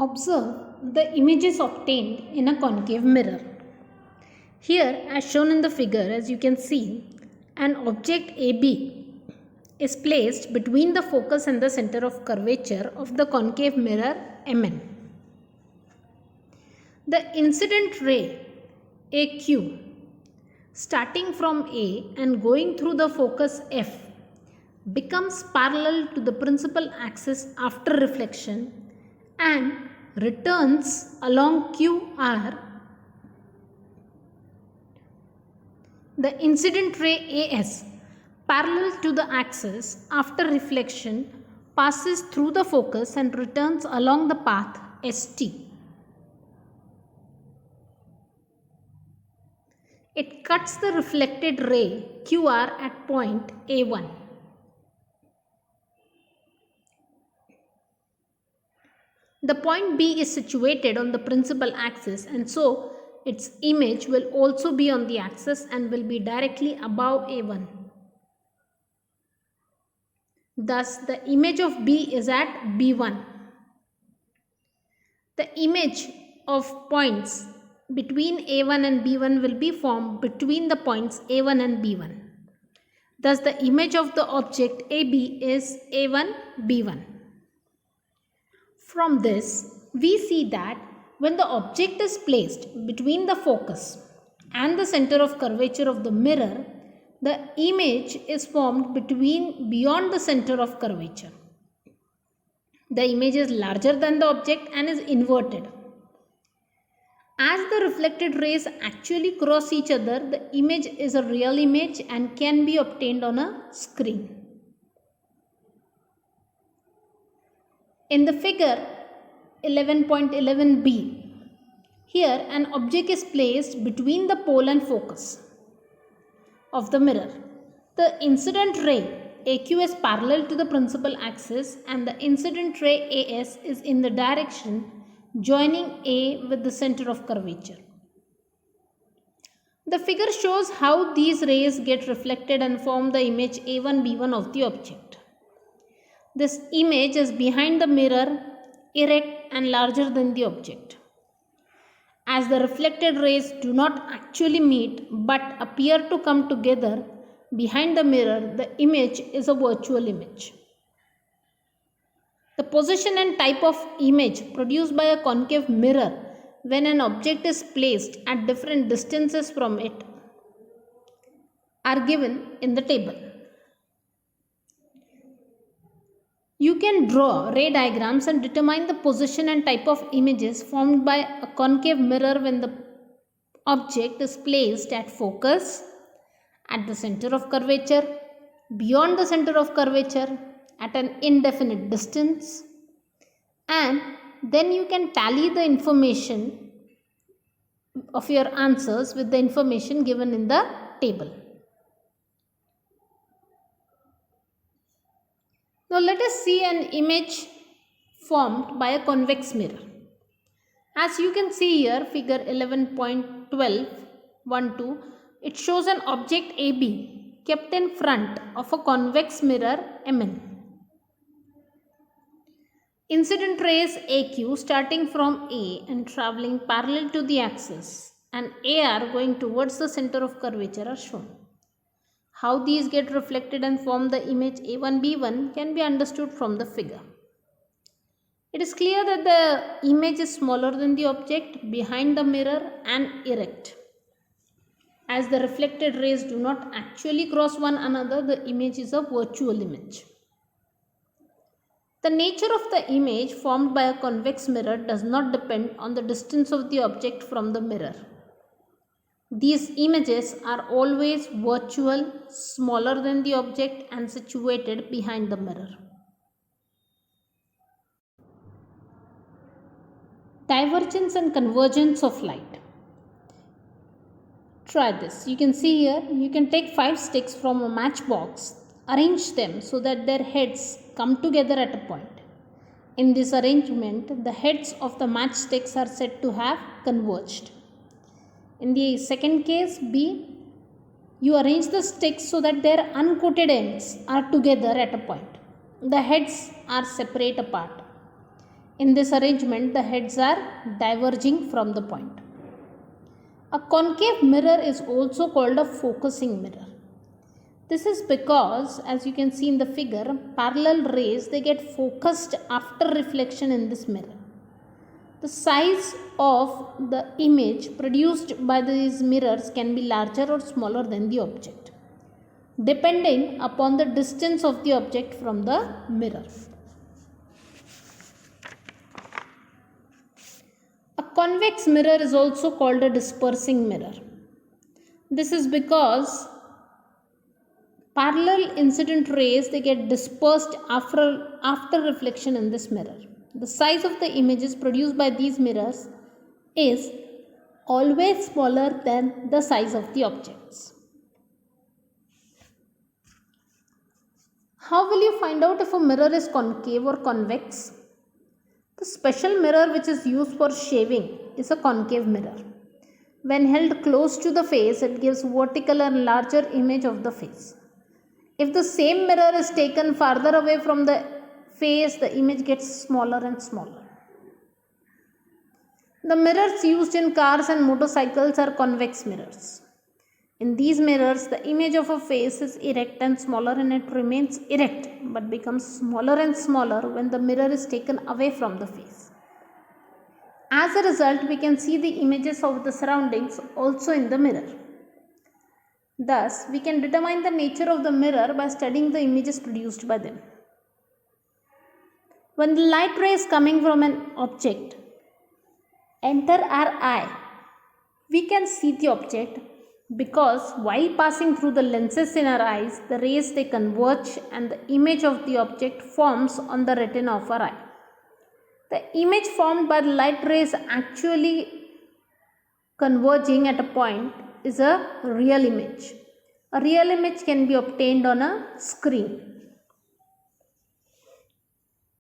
Observe the images obtained in a concave mirror. Here, as shown in the figure, as you can see, an object AB is placed between the focus and the center of curvature of the concave mirror MN. The incident ray AQ starting from A and going through the focus F becomes parallel to the principal axis after reflection and returns along QR. The incident ray AS, parallel to the axis after reflection, passes through the focus and returns along the path ST. It cuts the reflected ray QR at point A1. The point B is situated on the principal axis, and so its image will also be on the axis and will be directly above A1. Thus, the image of B is at B1. The image of points between A1 and B1 will be formed between the points A1 and B1. Thus, the image of the object AB is A1, B1. From this, we see that when the object is placed between the focus and the center of curvature of the mirror, the image is formed beyond the center of curvature. The image is larger than the object and is inverted. As the reflected rays actually cross each other, the image is a real image and can be obtained on a screen. In the figure 11.11b, here an object is placed between the pole and focus of the mirror. The incident ray AQ is parallel to the principal axis and the incident ray AS is in the direction joining A with the center of curvature. The figure shows how these rays get reflected and form the image A1B1 of the object. This image is behind the mirror, erect and larger than the object. As the reflected rays do not actually meet but appear to come together behind the mirror, the image is a virtual image. The position and type of image produced by a concave mirror when an object is placed at different distances from it are given in the table. You can draw ray diagrams and determine the position and type of images formed by a concave mirror when the object is placed at focus, at the center of curvature, beyond the center of curvature, at an indefinite distance, and then you can tally the information of your answers with the information given in the table. Now let us see an image formed by a convex mirror. As you can see here, figure 11.12, it shows an object AB kept in front of a convex mirror MN. Incident rays AQ starting from A and travelling parallel to the axis and AR going towards the center of curvature are shown. How these get reflected and form the image A1B1 can be understood from the figure. It is clear that the image is smaller than the object behind the mirror and erect. As the reflected rays do not actually cross one another, the image is a virtual image. The nature of the image formed by a convex mirror does not depend on the distance of the object from the mirror. These images are always virtual, smaller than the object and situated behind the mirror. Divergence and convergence of light. Try this. You can see here, you can take 5 sticks from a matchbox, arrange them so that their heads come together at a point. In this arrangement, the heads of the matchsticks are said to have converged. In the second case, B, you arrange the sticks so that their uncoated ends are together at a point. The heads are separate apart. In this arrangement, the heads are diverging from the point. A concave mirror is also called a focusing mirror. This is because, as you can see in the figure, parallel rays, they get focused after reflection in this mirror. The size of the image produced by these mirrors can be larger or smaller than the object, depending upon the distance of the object from the mirror. A convex mirror is also called a dispersing mirror. This is because parallel incident rays, they get dispersed after reflection in this mirror. The size of the images produced by these mirrors is always smaller than the size of the objects. How will you find out if a mirror is concave or convex? The special mirror which is used for shaving is a concave mirror. When held close to the face, it gives vertical and larger image of the face. If the same mirror is taken farther away from the face, the image gets smaller and smaller. The mirrors used in cars and motorcycles are convex mirrors. In these mirrors, the image of a face is erect and smaller, and it remains erect but becomes smaller and smaller when the mirror is taken away from the face. As a result, we can see the images of the surroundings also in the mirror. Thus, we can determine the nature of the mirror by studying the images produced by them. When the light rays coming from an object enter our eye, we can see the object because while passing through the lenses in our eyes, the rays they converge and the image of the object forms on the retina of our eye. The image formed by the light rays actually converging at a point is a real image. A real image can be obtained on a screen.